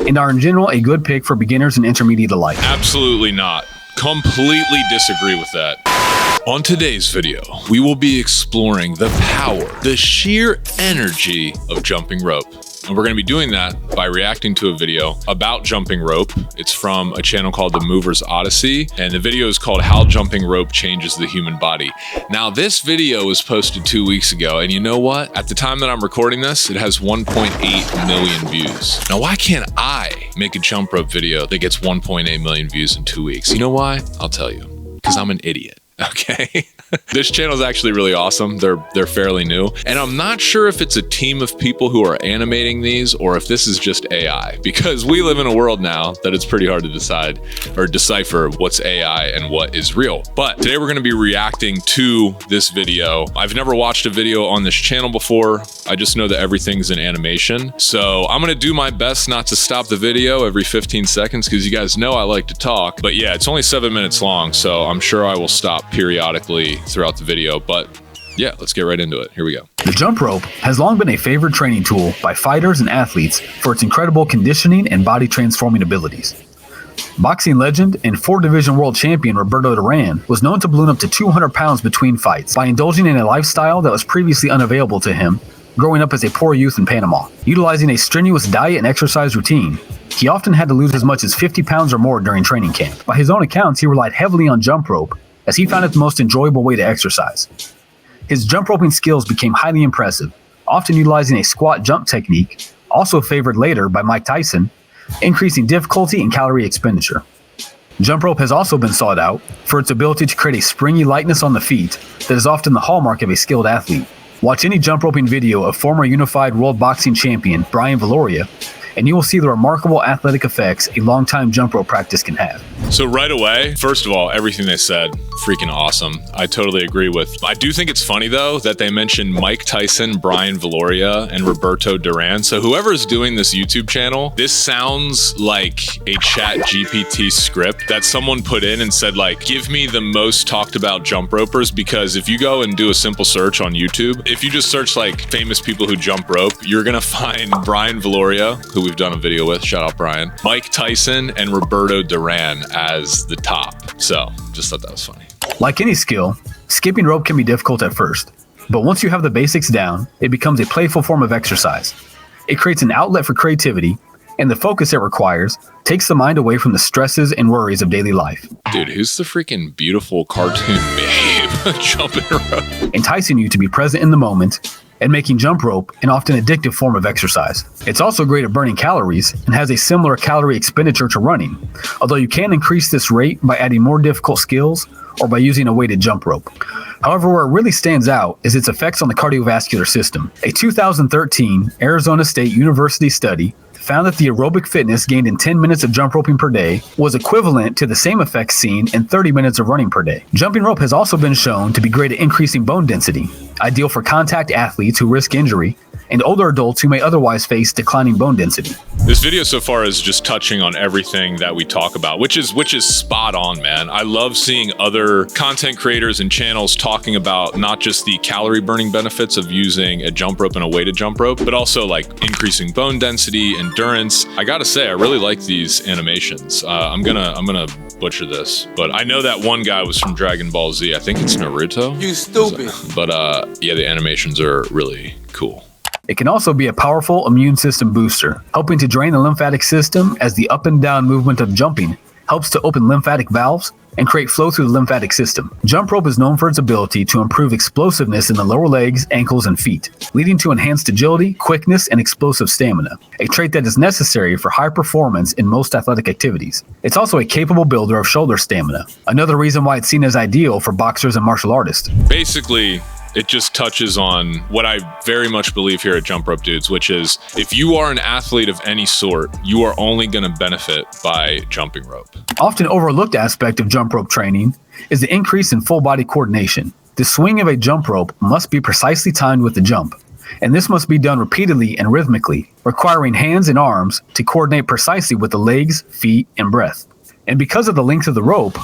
and are in general a good pick for beginners and intermediate alike. Absolutely not. Completely disagree with that. On today's video, we will be exploring the power, the sheer energy of jumping rope. And we're going to be doing that by reacting to a video about jumping rope. It's from a channel called The Movers Odyssey, and the video is called How Jumping Rope Changes the Human Body. Now, this video was posted 2 weeks ago, and you know what? At the time that I'm recording this, it has 1.8 million views. Now, why can't I make a jump rope video that gets 1.8 million views in 2 weeks? You know why? I'll tell you. Because I'm an idiot. Okay. This channel is actually really awesome. They're fairly new. And I'm not sure if it's a team of people who are animating these or if this is just AI, because we live in a world now that it's pretty hard to decide or decipher what's AI and what is real. But today we're going to be reacting to this video. I've never watched a video on this channel before. I just know that everything's in animation. So I'm going to do my best not to stop the video every 15 seconds because you guys know I like to talk. But yeah, it's only 7 minutes long, so I'm sure I will stop periodically throughout the video, but yeah, let's get right into it. Here we go. The jump rope has long been a favored training tool by fighters and athletes for its incredible conditioning and body transforming abilities. Boxing legend and 4-division world champion Roberto Duran was known to balloon up to 200 pounds between fights by indulging in a lifestyle that was previously unavailable to him growing up as a poor youth in Panama. Utilizing a strenuous diet and exercise routine, he often had to lose as much as 50 pounds or more during training camp. By his own accounts, he relied heavily on jump rope as he found it the most enjoyable way to exercise. His jump roping skills became highly impressive, often utilizing a squat jump technique, also favored later by Mike Tyson, increasing difficulty and calorie expenditure. Jump rope has also been sought out for its ability to create a springy lightness on the feet that is often the hallmark of a skilled athlete. Watch any jump roping video of former unified world boxing champion Brian Viloria, and you will see the remarkable athletic effects a long-time jump rope practice can have. So right away, first of all, everything they said, freaking awesome. I totally agree with. I do think it's funny though that they mentioned Mike Tyson, Brian Viloria, and Roberto Duran. So whoever's doing this YouTube channel, this sounds like a ChatGPT script that someone put in and said like, give me the most talked about jump ropers, because if you go and do a simple search on YouTube, if you just search like famous people who jump rope, you're gonna find Brian Viloria, who we've done a video with, shout out Brian, Mike Tyson, and Roberto Duran as the top. So just thought that was funny. Like any skill, skipping rope can be difficult at first, but once you have the basics down, it becomes a playful form of exercise. It creates an outlet for creativity, and the focus it requires takes the mind away from the stresses and worries of daily life. Dude, who's the freaking beautiful cartoon babe jumping rope? Enticing you to be present in the moment and making jump rope an often addictive form of exercise. It's also great at burning calories and has a similar calorie expenditure to running, although you can increase this rate by adding more difficult skills or by using a weighted jump rope. However, where it really stands out is its effects on the cardiovascular system. A 2013 Arizona State University study found that the aerobic fitness gained in 10 minutes of jump roping per day was equivalent to the same effects seen in 30 minutes of running per day. Jumping rope has also been shown to be great at increasing bone density, ideal for contact athletes who risk injury, and older adults who may otherwise face declining bone density. This video so far is just touching on everything that we talk about, which is spot on, man. I love seeing other content creators and channels talking about not just the calorie burning benefits of using a jump rope and a weighted jump rope, but also like increasing bone density, endurance. I gotta say, I really like these animations. I'm gonna butcher this, but I know that one guy was from Dragon Ball Z. I think it's Naruto. You stupid. But yeah, the animations are really cool. It can also be a powerful immune system booster, helping to drain the lymphatic system as the up and down movement of jumping helps to open lymphatic valves and create flow through the lymphatic system. Jump rope is known for its ability to improve explosiveness in the lower legs, ankles, and feet, leading to enhanced agility, quickness, and explosive stamina, a trait that is necessary for high performance in most athletic activities. It's also a capable builder of shoulder stamina, another reason why it's seen as ideal for boxers and martial artists. Basically, it just touches on what I very much believe here at Jump Rope Dudes, which is if you are an athlete of any sort, you are only going to benefit by jumping rope. Often overlooked aspect of jump rope training is the increase in full body coordination. The swing of a jump rope must be precisely timed with the jump, and this must be done repeatedly and rhythmically, requiring hands and arms to coordinate precisely with the legs, feet, and breath. And because of the length of the rope,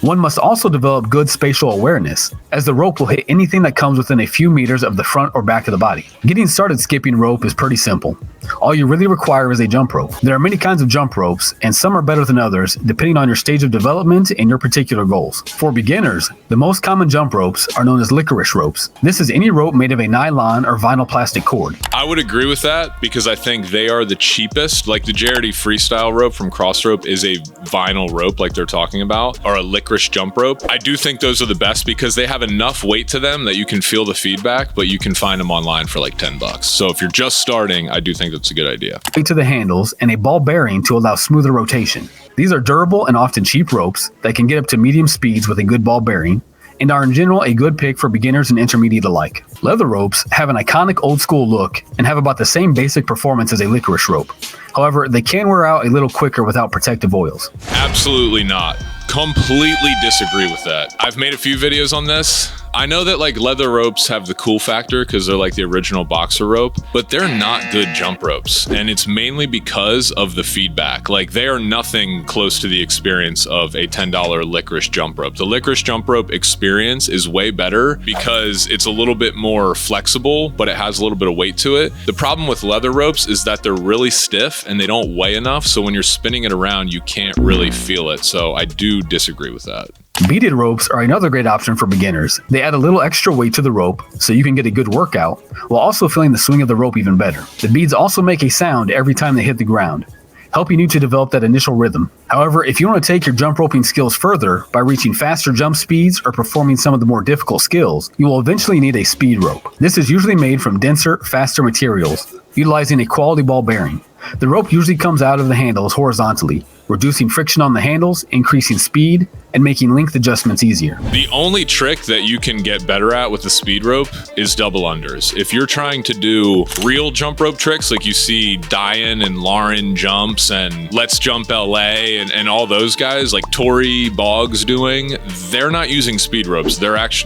One must also develop good spatial awareness, as the rope will hit anything that comes within a few meters of the front or back of the body. Getting started skipping rope is pretty simple. All you really require is a jump rope. There are many kinds of jump ropes, and some are better than others, depending on your stage of development and your particular goals. For beginners, the most common jump ropes are known as licorice ropes. This is any rope made of a nylon or vinyl plastic cord. I would agree with that because I think they are the cheapest. Like the JRD freestyle rope from Crossrope is a vinyl rope like they're talking about, or a licorice jump rope. I do think those are the best because they have enough weight to them that you can feel the feedback, but you can find them online for like $10. So if you're just starting, I do think that's a good idea. Weight to the handles and a ball bearing to allow smoother rotation. These are durable and often cheap ropes that can get up to medium speeds with a good ball bearing, and are in general a good pick for beginners and intermediate alike. Leather ropes have an iconic old school look and have about the same basic performance as a licorice rope. However, they can wear out a little quicker without protective oils. Absolutely not. Completely disagree with that. I've made a few videos on this. I know that like leather ropes have the cool factor because they're like the original boxer rope, but they're not good jump ropes. And it's mainly because of the feedback. Like they are nothing close to the experience of a $10 licorice jump rope. The licorice jump rope experience is way better because it's a little bit more flexible, but it has a little bit of weight to it. The problem with leather ropes is that they're really stiff and they don't weigh enough. So when you're spinning it around, you can't really feel it. So I do disagree with that. Beaded ropes are another great option for beginners. They add a little extra weight to the rope so you can get a good workout while also feeling the swing of the rope even better. The beads also make a sound every time they hit the ground, helping you to develop that initial rhythm. However, if you want to take your jump roping skills further by reaching faster jump speeds or performing some of the more difficult skills, you will eventually need a speed rope. This is usually made from denser, faster materials, utilizing a quality ball bearing. The rope usually comes out of the handles horizontally, reducing friction on the handles, increasing speed, and making length adjustments easier. The only trick that you can get better at with the speed rope is double unders. If you're trying to do real jump rope tricks like you see Diane and Lauren jumps and Let's Jump LA and all those guys like Tori Boggs doing, they're not using speed ropes.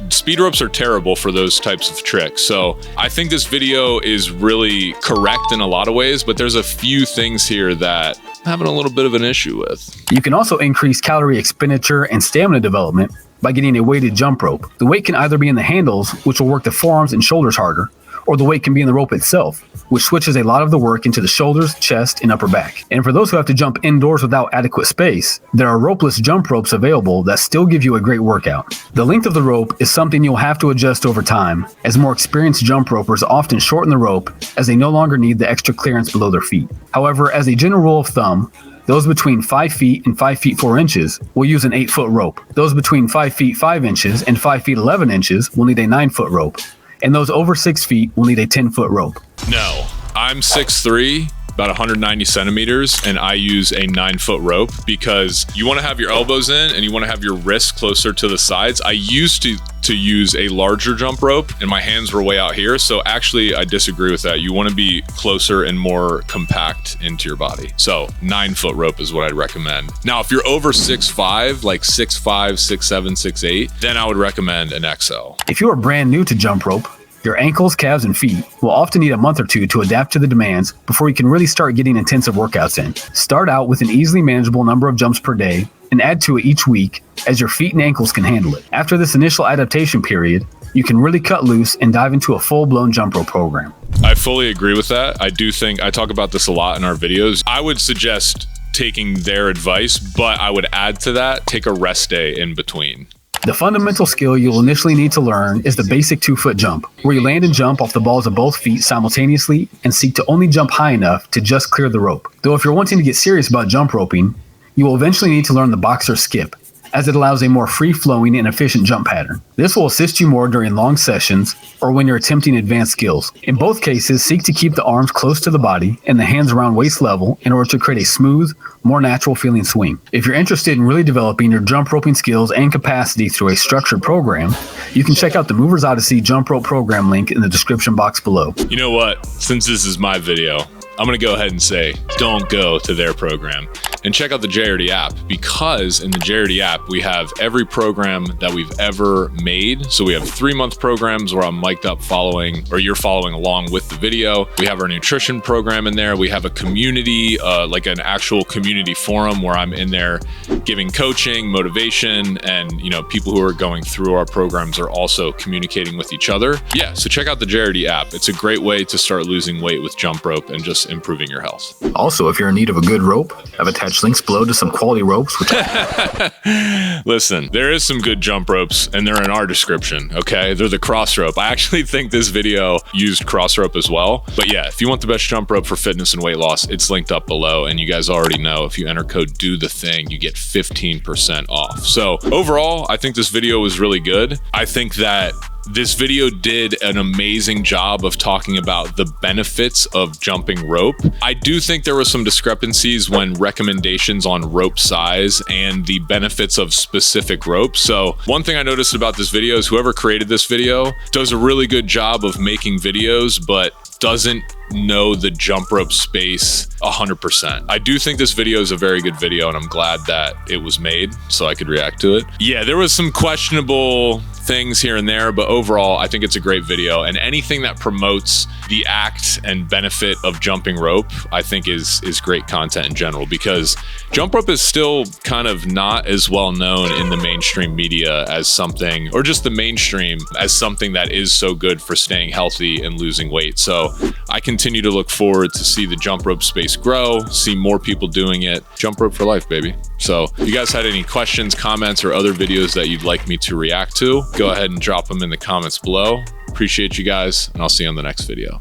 Speed ropes are terrible for those types of tricks. So I think this video is really correct in a lot of ways, but there's a few things here that I'm having a little bit of an issue with. You can also increase calorie expenditure and stamina development by getting a weighted jump rope. The weight can either be in the handles, which will work the forearms and shoulders harder, or the weight can be in the rope itself, which switches a lot of the work into the shoulders, chest, and upper back. And for those who have to jump indoors without adequate space, there are ropeless jump ropes available that still give you a great workout. The length of the rope is something you'll have to adjust over time, as more experienced jump ropers often shorten the rope as they no longer need the extra clearance below their feet. However, as a general rule of thumb, those between 5 feet and 5 feet 4 inches will use an 8-foot rope. Those between 5 feet 5 inches and 5 feet 11 inches will need a 9-foot rope. And those over 6 feet will need a 10-foot rope. No, I'm 6'3", about 190 centimeters, and I use a 9-foot rope because you want to have your elbows in and you want to have your wrists closer to the sides. I used to use a larger jump rope and my hands were way out here. So actually I disagree with that. You want to be closer and more compact into your body. So 9-foot rope is what I'd recommend. Now, if you're over 6'5", like 6'5", 6'7", 6'8", then I would recommend an XL. If you are brand new to jump rope, your ankles, calves, and feet will often need a month or two to adapt to the demands before you can really start getting intensive workouts in. Start out with an easily manageable number of jumps per day and add to it each week as your feet and ankles can handle it. After this initial adaptation period, you can really cut loose and dive into a full-blown jump rope program. I fully agree with that. I do think I talk about this a lot in our videos. I would suggest taking their advice, but I would add to that, take a rest day in between. The fundamental skill you'll initially need to learn is the basic 2-foot jump, where you land and jump off the balls of both feet simultaneously and seek to only jump high enough to just clear the rope. Though if you're wanting to get serious about jump roping, you will eventually need to learn the boxer skip, as it allows a more free-flowing and efficient jump pattern. This will assist you more during long sessions or when you're attempting advanced skills. In both cases, seek to keep the arms close to the body and the hands around waist level in order to create a smooth, more natural feeling swing. If you're interested in really developing your jump roping skills and capacity through a structured program, you can check out the Movers Odyssey jump rope program link in the description box below. You know what? Since this is my video, I'm going to go ahead and say, don't go to their program. And check out the JRD app, because in the JRD app, we have every program that we've ever made. So we have 3-month programs where I'm mic'd up following, or you're following along with the video. We have our nutrition program in there. We have a community, like an actual community forum where I'm in there giving coaching, motivation, and people who are going through our programs are also communicating with each other. Yeah, so check out the JRD app. It's a great way to start losing weight with jump rope and just improving your health. Also, if you're in need of a good rope, I've attached links below to some quality ropes. Listen, there is some good jump ropes, and they're in our description, okay? They're the cross rope. I actually think this video used cross rope as well. But yeah, if you want the best jump rope for fitness and weight loss, it's linked up below. And you guys already know, if you enter code DOTHETHING, you get 15% off. So overall, I think this video was really good. I think that this video did an amazing job of talking about the benefits of jumping rope. I do think there were some discrepancies when recommendations on rope size and the benefits of specific ropes. So one thing I noticed about this video is whoever created this video does a really good job of making videos, but doesn't know the jump rope space 100%. I do think this video is a very good video, and I'm glad that it was made so I could react to it. Yeah, there was some questionable things here and there, but overall, I think it's a great video, and anything that promotes the act and benefit of jumping rope, I think is great content in general, because jump rope is still kind of not as well known in the mainstream media as something, or just the mainstream as something that is so good for staying healthy and losing weight. So I continue to look forward to see the jump rope space grow, see more people doing it. Jump rope for life, baby. So if you guys had any questions, comments, or other videos that you'd like me to react to, go ahead and drop them in the comments below. Appreciate you guys, and I'll see you on the next video.